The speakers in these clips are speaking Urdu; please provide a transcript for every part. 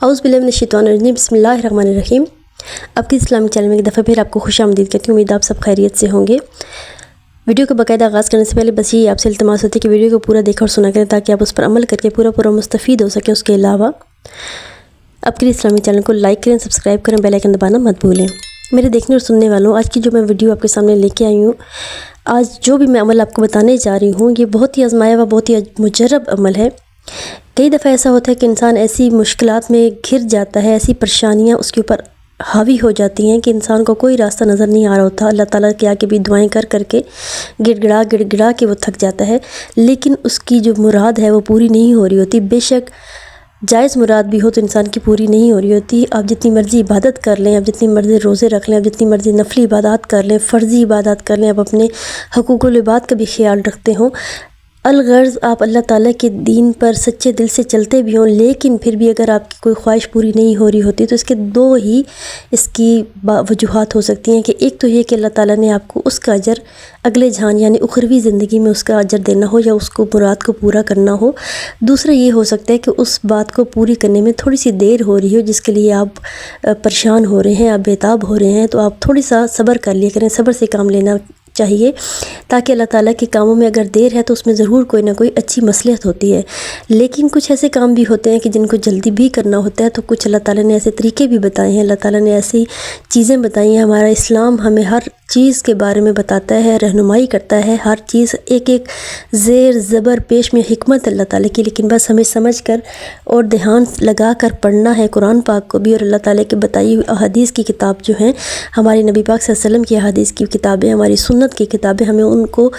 اعوذ باللہ من الشیطان الرجیم، بسم اللہ الرحمن الرحیم۔ آپ کے اسلامی چینل میں ایک دفعہ پھر آپ کو خوش آمدید کرتی ہوں۔ امید آپ سب خیریت سے ہوں گے۔ ویڈیو کو باقاعدہ آغاز کرنے سے پہلے بس یہ آپ سے التماس ہوتی ہے کہ ویڈیو کو پورا دیکھا اور سنا کریں تاکہ آپ اس پر عمل کر کے پورا مستفید ہو سکیں۔ اس کے علاوہ آپ کے اسلامی چینل کو لائک کریں، سبسکرائب کریں، بیل آئیکن دبانا مت بھولیں۔ میرے دیکھنے اور سننے والوں، آج کی جو میں ویڈیو آپ کے سامنے لے کے آئی ہوں، آج جو بھی میں عمل آپ کو بتانے جا رہی ہوں، یہ بہت ہی آزمایا ہوا، بہت ہی مجرب عمل ہے۔ کئی دفعہ ایسا ہوتا ہے کہ انسان ایسی مشکلات میں گھر جاتا ہے، ایسی پریشانیاں اس کے اوپر حاوی ہو جاتی ہیں کہ انسان کو کوئی راستہ نظر نہیں آ رہا ہوتا۔ اللہ تعالیٰ کے آگے بھی دعائیں کر کے گڑ گڑا کے وہ تھک جاتا ہے، لیکن اس کی جو مراد ہے وہ پوری نہیں ہو رہی ہوتی۔ بے شک جائز مراد بھی ہو تو انسان کی پوری نہیں ہو رہی ہوتی۔ آپ جتنی مرضی عبادت کر لیں، آپ جتنی مرضی روزے رکھ لیں، آپ جتنی مرضی نفلی عبادات کر لیں، فرضی عبادات کر لیں، آپ اپنے حقوق العباد کا بھی خیال رکھتے ہوں، الغرض آپ اللہ تعالیٰ کے دین پر سچے دل سے چلتے بھی ہوں، لیکن پھر بھی اگر آپ کی کوئی خواہش پوری نہیں ہو رہی ہوتی تو اس کے دو ہی اس کی وجوہات ہو سکتی ہیں کہ ایک تو یہ کہ اللہ تعالیٰ نے آپ کو اس کا اجر اگلے جہان یعنی اخروی زندگی میں اس کا اجر دینا ہو یا اس کو مراد کو پورا کرنا ہو۔ دوسرا یہ ہو سکتا ہے کہ اس بات کو پوری کرنے میں تھوڑی سی دیر ہو رہی ہو جس کے لیے آپ پریشان ہو رہے ہیں، آپ بےتاب ہو رہے ہیں، تو آپ تھوڑی سا صبر کر لیا کریں، صبر سے کام لینا چاہیے تاکہ اللہ تعالیٰ کے کاموں میں اگر دیر ہے تو اس میں ضرور کوئی نہ کوئی اچھی مصلحت ہوتی ہے۔ لیکن کچھ ایسے کام بھی ہوتے ہیں کہ جن کو جلدی بھی کرنا ہوتا ہے، تو کچھ اللہ تعالیٰ نے ایسے طریقے بھی بتائے ہیں، اللہ تعالیٰ نے ایسی چیزیں بتائی ہیں۔ ہمارا اسلام ہمیں ہر چیز کے بارے میں بتاتا ہے، رہنمائی کرتا ہے، ہر چیز ایک زیر زبر پیش میں حکمت اللہ تعالیٰ کی، لیکن بس ہمیں سمجھ کر اور دھیان لگا کر پڑھنا ہے قرآن پاک کو بھی، اور اللہ تعالیٰ کے بتائی ہوئی احادیث کی کتاب جو ہیں، ہمارے نبی پاک صلی اللہ علیہ وسلم کی احادیث کی کتابیں، ہماری سنت کی کتابیں، ہمیں ان کو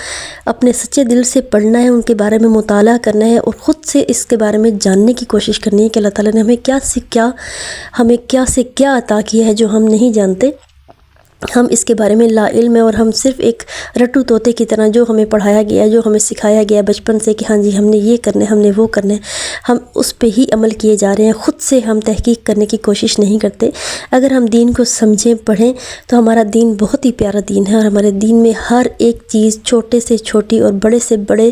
اپنے سچے دل سے پڑھنا ہے، ان کے بارے میں مطالعہ کرنا ہے اور خود سے اس کے بارے میں جاننے کی کوشش کرنی ہے کہ اللہ تعالیٰ نے ہمیں کیا سے کیا عطا کیا ہے جو ہم نہیں جانتے۔ ہم اس کے بارے میں لا علم ہے اور ہم صرف ایک رٹو طوطے کی طرح جو ہمیں پڑھایا گیا، جو ہمیں سکھایا گیا بچپن سے کہ ہاں جی ہم نے یہ کرنا ہے، ہم نے وہ کرنا ہے، ہم اس پہ ہی عمل کیے جا رہے ہیں، خود سے ہم تحقیق کرنے کی کوشش نہیں کرتے۔ اگر ہم دین کو سمجھیں، پڑھیں تو ہمارا دین بہت ہی پیارا دین ہے، اور ہمارے دین میں ہر ایک چیز چھوٹے سے چھوٹی اور بڑے سے بڑے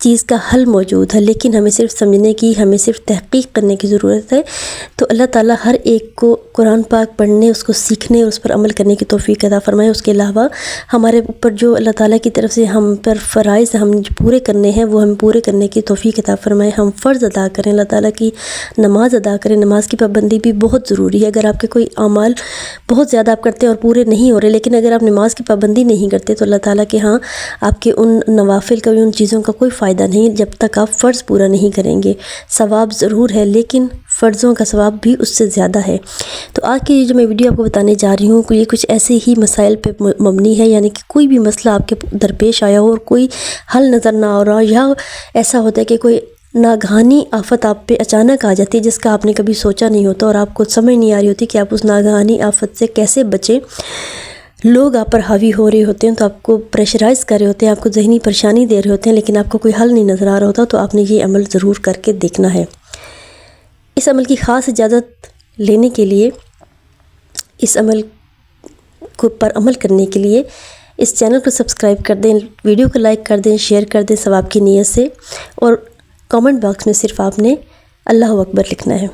چیز کا حل موجود ہے، لیکن ہمیں صرف سمجھنے کی، ہمیں صرف تحقیق کرنے کی ضرورت ہے۔ تو اللہ تعالیٰ ہر ایک کو قرآن پاک پڑھنے، اس کو سیکھنے اور اس پر عمل کرنے کی توفیق عطا فرمائے۔ اس کے علاوہ ہمارے اوپر جو اللہ تعالیٰ کی طرف سے ہم پر فرائض ہم پورے کرنے ہیں وہ ہم پورے کرنے کی توفیق عطا فرمائے۔ ہم فرض ادا کریں، اللہ تعالیٰ کی نماز ادا کریں، نماز کی پابندی بھی بہت ضروری ہے۔ اگر آپ کے کوئی اعمال بہت زیادہ آپ کرتے ہیں اور پورے نہیں ہو رہے، لیکن اگر آپ نماز کی پابندی نہیں کرتے تو اللہ تعالیٰ کے ہاں آپ کے ان نوافل کا، ان چیزوں کا کوئی فائدہ نہیں جب تک آپ فرض پورا نہیں کریں گے۔ ثواب ضرور ہے لیکن فرضوں کا ثواب بھی اس سے زیادہ ہے۔ تو آج کی جو میں ویڈیو آپ کو بتانے جا رہی ہوں یہ کچھ ایسے ہی مسائل پہ مبنی ہے، یعنی کہ کوئی بھی مسئلہ آپ کے درپیش آیا ہو اور کوئی حل نظر نہ آ رہا، یا ایسا ہوتا ہے کہ کوئی ناگہانی آفت آپ پہ اچانک آ جاتی ہے جس کا آپ نے کبھی سوچا نہیں ہوتا اور آپ کو سمجھ نہیں آ رہی ہوتی کہ آپ اس ناگہانی آفت سے کیسے بچیں۔ لوگ آپ پر حاوی ہو رہے ہوتے ہیں تو آپ کو پریشرائز کر رہے ہوتے ہیں، آپ کو ذہنی پریشانی دے رہے ہوتے ہیں، لیکن آپ کو کوئی حل نہیں نظر آ رہا ہوتا، تو آپ نے یہ عمل ضرور کر کے دیکھنا ہے۔ اس عمل کی خاص اجازت لینے کے لیے، اس عمل پر عمل کرنے کے لیے اس چینل کو سبسکرائب کر دیں، ویڈیو کو لائک کر دیں، شیئر کر دیں ثواب کی نیت سے، اور کامنٹ باکس میں صرف آپ نے اللہ اکبر لکھنا ہے۔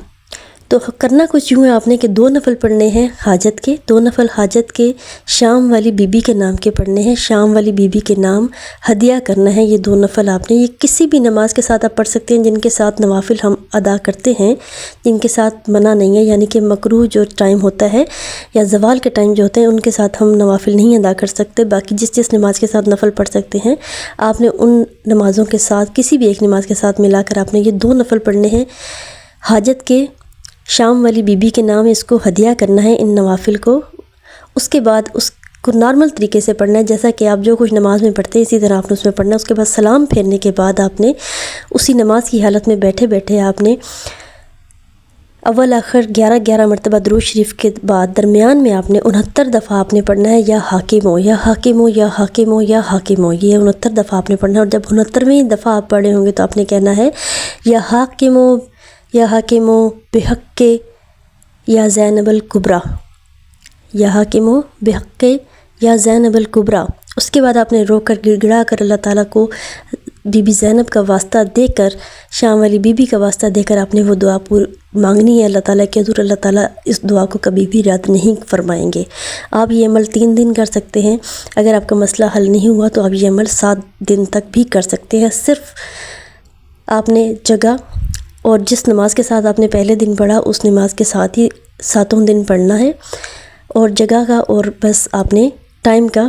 تو کرنا کچھ یوں ہے آپ نے کہ 2 نفل پڑھنے ہیں حاجت کے، 2 نفل حاجت کے شام والی بی بی کے نام کے پڑھنے ہیں، شام والی بی بی کے نام ہدیہ کرنا ہے۔ یہ 2 نفل آپ نے، یہ کسی بھی نماز کے ساتھ آپ پڑھ سکتے ہیں جن کے ساتھ نوافل ہم ادا کرتے ہیں، جن کے ساتھ منع نہیں ہے، یعنی کہ مکروہ جو ٹائم ہوتا ہے یا زوال کے ٹائم جو ہوتے ہیں ان کے ساتھ ہم نوافل نہیں ادا کر سکتے۔ باقی جس نماز کے ساتھ نفل پڑھ سکتے ہیں آپ نے ان نمازوں کے ساتھ کسی بھی ایک نماز کے ساتھ ملا کر آپ نے یہ 2 نفل پڑھنے ہیں حاجت کے، شام والی بی بی کے نام، اس کو ہدیہ کرنا ہے ان نوافل کو۔ اس کے بعد اس کو نارمل طریقے سے پڑھنا ہے جیسا کہ آپ جو کچھ نماز میں پڑھتے ہیں اسی طرح آپ نے اس میں پڑھنا ہے۔ اس کے بعد سلام پھیرنے کے بعد آپ نے اسی نماز کی حالت میں بیٹھے بیٹھے آپ نے اول آخر 11 مرتبہ درود شریف کے بعد درمیان میں آپ نے 69 دفعہ آپ نے پڑھنا ہے یا حاکم ہو یا حاکم ہو یا حاکم ہو یا حاکم ہو، یہ 69 دفعہ آپ نے پڑھنا ہے۔ اور جب 69ویں دفعہ آپ پڑھے ہوں گے تو آپ نے کہنا ہے یا حاکم ہو یا حاکم ہو بحق یا زینب الکبریٰ، یا حاکم ہو بحق یا زینب الکبریٰ۔ اس کے بعد آپ نے رو کر گڑ گڑا کر اللہ تعالیٰ کو بی بی زینب کا واسطہ دے کر، شام والی بی بی کا واسطہ دے کر آپ نے وہ دعا مانگنی ہے اللہ تعالیٰ کی، حضور اللہ تعالیٰ اس دعا کو کبھی بھی رد نہیں فرمائیں گے۔ آپ یہ عمل 3 دن کر سکتے ہیں، اگر آپ کا مسئلہ حل نہیں ہوا تو آپ یہ عمل 7 دن تک بھی کر سکتے ہیں۔ صرف آپ نے جگہ اور جس نماز کے ساتھ آپ نے پہلے دن پڑھا اس نماز کے ساتھ ہی 7 دن پڑھنا ہے، اور جگہ کا اور بس آپ نے ٹائم کا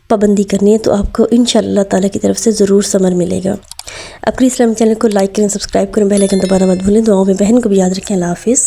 پابندی کرنی ہے، تو آپ کو انشاءاللہ اللہ تعالیٰ کی طرف سے ضرور ثمر ملے گا۔ اپنی اسلامی چینل کو لائک کریں، سبسکرائب کریں، بیل آئیکن دبانا مت بھولیں۔ دعاؤں میں بہن کو بھی یاد رکھیں۔ اللہ حافظ۔